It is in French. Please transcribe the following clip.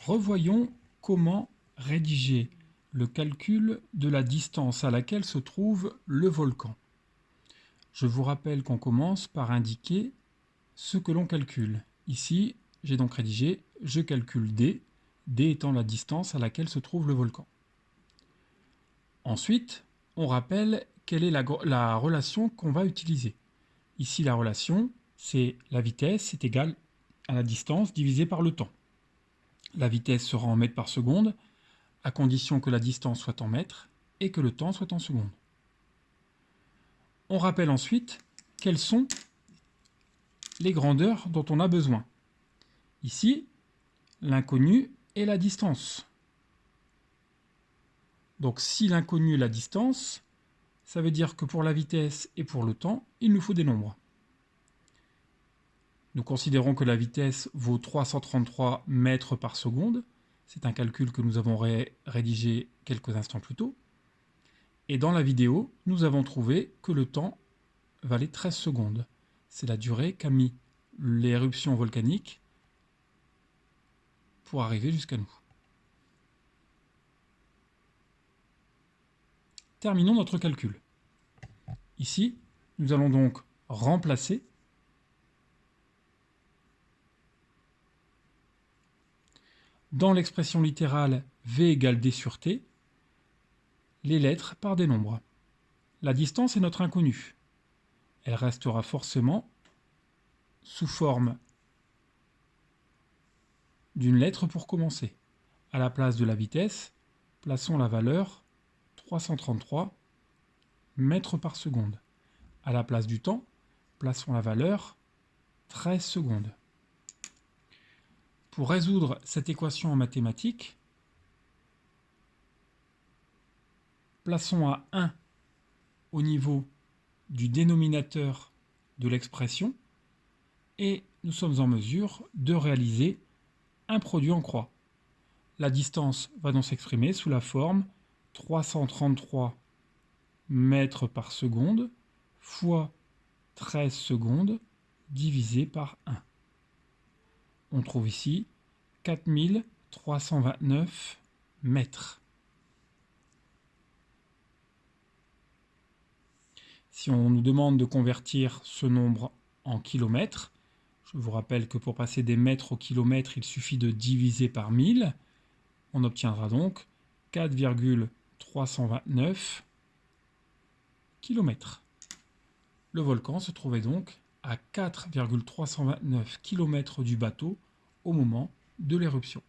Revoyons comment rédiger le calcul de la distance à laquelle se trouve le volcan. Je vous rappelle qu'on commence par indiquer ce que l'on calcule. Ici, j'ai donc rédigé « Je calcule D », D étant la distance à laquelle se trouve le volcan. Ensuite, on rappelle quelle est la relation qu'on va utiliser. Ici, la relation, c'est la vitesse est égale à la distance divisée par le temps. La vitesse sera en mètres par seconde, à condition que la distance soit en mètres et que le temps soit en secondes. On rappelle ensuite quelles sont les grandeurs dont on a besoin. Ici, l'inconnu est la distance. Donc si l'inconnu est la distance, ça veut dire que pour la vitesse et pour le temps, il nous faut des nombres. Nous considérons que la vitesse vaut 333 mètres par seconde. C'est un calcul que nous avons rédigé quelques instants plus tôt. Et dans la vidéo, nous avons trouvé que le temps valait 13 secondes. C'est la durée qu'a mis l'éruption volcanique pour arriver jusqu'à nous. Terminons notre calcul. Ici, nous allons donc remplacer dans l'expression littérale V égale D sur T les lettres par des nombres. La distance est notre inconnue. Elle restera forcément sous forme d'une lettre pour commencer. À la place de la vitesse, plaçons la valeur 333 mètres par seconde. À la place du temps, plaçons la valeur 13 secondes. Pour résoudre cette équation en mathématiques, plaçons à 1 au niveau du dénominateur de l'expression et nous sommes en mesure de réaliser un produit en croix. La distance va donc s'exprimer sous la forme 333 mètres par seconde fois 13 secondes divisé par 1. On trouve ici 4329 mètres. Si on nous demande de convertir ce nombre en kilomètres, je vous rappelle que pour passer des mètres au kilomètre, il suffit de diviser par 1000. On obtiendra donc 4,329 km. Le volcan se trouvait donc à 4,329 km du bateau au moment de l'éruption.